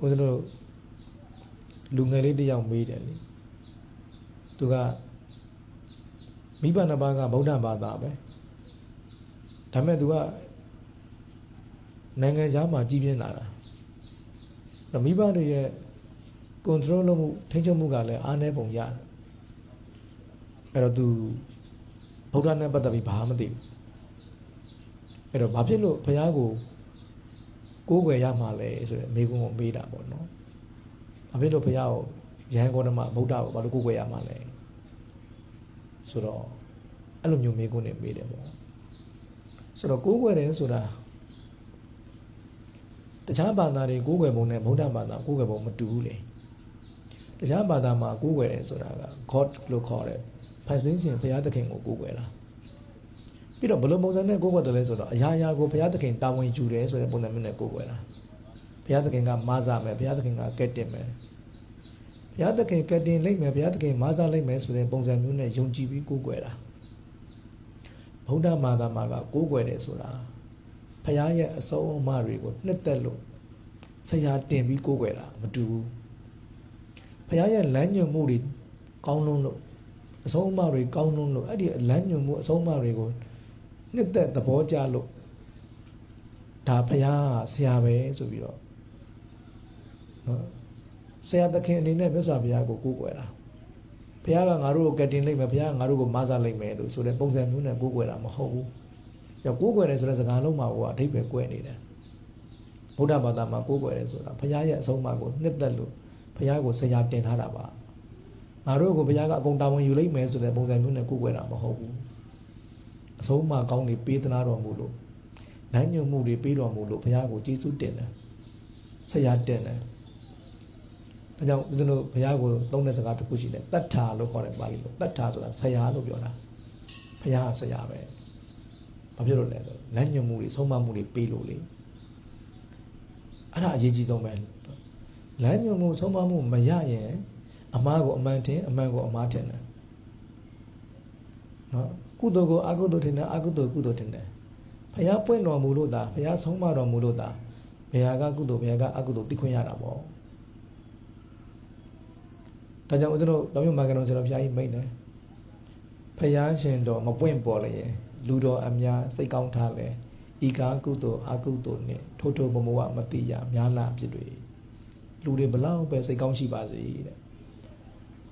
ဦးဇင်းတို့လူငယ်လေးတယောက်မေးတယ်လေသူကမိဘနှစ်ပါးကဗုဒ္ဓဘာသာပဲဒါပေမဲ့သူကနိုင်ငံခြားမှာကြီးပြင်းလာတာမိဘတွေရဲ့ control လုပ်မှုထိန်းချုပ်မှုကလည်းအားနည်းပုံရတယ်အဲ့တော့သူဗုဒ္ဓနဲ့ပတ်သက်ပြီးဘာမှမသိဘူးအဲ့တော့ဘာဖြစ်လို့ဘုရားကိုကိုးကွယ်ရမှာလဲဆိုတဲ့မေးခွန်းကိုမေးတာပေါ့နော်ဘာဖြစ်လို့ဘုရားကိုယဟန်ဂေါတမဗုဒ္ဓကိုဘာလို့ကိုးကွယ်ရမှာလဲဆိုတော့အဲ့လိုမျိုးမေးခွန်းတွေမေးတယ်ပေါ့ဆိုတော့ကိုးကွယ်တယ်ဆိုတာတခြားဘာသာတွေကိုးကွယ်ပုံနဲ့ဗုဒ္ဓဘာသာကိုးကွယ်ပုံမတူဘူးလေတခြားဘာသာမှာကိုးကွယ်တယ်ဆိုတာက God လို့ခေါ်တယ်ဖန်ဆင်းရှင်ဘုရားသခင်ကိုကိုးကွယ်တာပြီးတော့ဘယ်လိုပုံစံနဲ့ကိုးကွယ်တယ်လဲဆိုတော့အရာရာကိုဘုရားသခင်တာဝန်ယူတယ်ဆိုတဲ့ပုံစံမျိုးနဲ့ကိုးကွယ်တာဘုရားသခင်ကမဆာမယ်ဘုရားသခင်ကကဲ့တင်မယ်ဘုရားသခင်ကဲ့တင်လိုက်မယ်ဘုရားသခင်မဆာလိုက်မယ်ဆိုတဲ့ပုံစံမျိုးနဲ့ယုံကြည်ပြီးကိုးကွယ်တာဗုဒ္ဓဘာသာမှာကကိုးကွယ်တယ်ဆိုတာဘုရားရဲ့အဆုံးအမတွေကိုနှစ်သက်လို့ဆရာတင်ပြီးကိုးကွယ်တာမတူဘူးဘုရားရဲ့လမ်းညွှန်မှုတွေကောင်းလုံးလို့အဆုံးအမတွေကောင်းလုံးလို့အဲ့ဒီလမ်းညွှန်မှုအဆုံးအမတွေကိုနှစ်သက်သဘောကျလို့ဒါဘုရားဆရာပဲဆိုပြီးတော့နော်ဆရာသခင်အနေနဲ့မြတ်စွာဘုရားကိုကိုးကွယ်တာဘုရားကငါတို့ကိုကယ်တင်လိုက်မယ်ဘုရားကငါတို့ကိုမဆာလိုက်မယ်လို့ဆိုတဲ့ပုံစံမျိုးနဲ့ကိုးကွယ်တာမဟုတ်ဘူးကိုးကွယ်တယ်ဆိုတဲ့စကားလုံးမှာဟိုကအဓိပ္ပာယ်ကွဲနေတယ်ဗုဒ္ဓဘာသာမှာကိုးကွယ်တယ်ဆိုတာဘုရားရဲ့အဆုံးအမကိုနှစ်သက်လို့ဘုရားကိုဆရာတင်ထားတာပါငါတို့ကိုဘုရားကအကုန်တာဝန်ယူလိုက်မယ်ဆိုတဲ့ပုံစံမျိုးနဲ့ကိုးကွယ်တာမဟုတ်ဘူးအဆုံးအမကောင်းတွေပေးသနာတော်မူလို့လမ်းညွှန်မှုတွေပေးတော်မူလို့ဘုရားကိုကျေးဇူးတင်တယ်ဆရာတင်တယ်ဒါကြောင့်ဦးဇင်းတို့ဘုရားကိုသုံးတဲ့စကားတစ်ခုရှိတယ်တတ္ထာလို့ခေါ်တယ်ပါဠိလိုတတ္ထာဆိုတာဆရာလို့ပြောတာဘုရားကဆရာပဲဘာဖြစ်လို့လဲဆိုလမ်းညွှန်မှုတွေဆုံးမမှုတွေပေးလို့လေအဲ့ဒါအရေးကြီးဆုံးပဲလမ်းညွှန်မှုဆုံးမမှုမရရင်အမှားကိုအမှန်ထင်အမှန်ကိုအမှားထင်တယ်နော်ကုသိုလ်ကိုအကုသိုလ်ထင်တယ်အကုသိုလ်ကုသိုလ်ထင်တယ်ဘုရားပွင့်တော်မူလို့သာဘုရားဆုံးမတော်မူလို့သာဘုရားကကုသိုလ်ဘုရားကအကုသိုလ်သိခွင့်ရတာပေါ့ဒါကြောင့်ဦးဇင်းတို့တော်မျိုးမာကတော်ဆရာတော်ဘုရားကြီးမိန့်တယ်ဘုရားရှင်တော်မပွင့်ပေါ်လေလူတော်အများစိတ်ကောင်းထားလဲဤကားကုသိုလ်အကုသိုလ်နဲ့ထိုးထိုးမမဝမတိရများလာဖြစ်တွေလူတွေဘလောက်ပဲစိတ်ကောင်းရှိပါစေတဲ့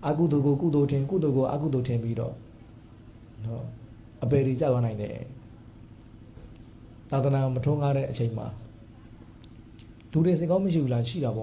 အကုသိုလ်ကိုကုသိုလ်ထင်ကုသိုလ်ကိုအကုသိုလ်ထင်ပြီးတော့နော်အပေတွေကျသွားနိုင်တယ်သာသနာမထွန်းကားတဲ့အချိန်မှာလူတွေစိတ်ကောင်းမရှိဘူးလားရှိတာပေါ့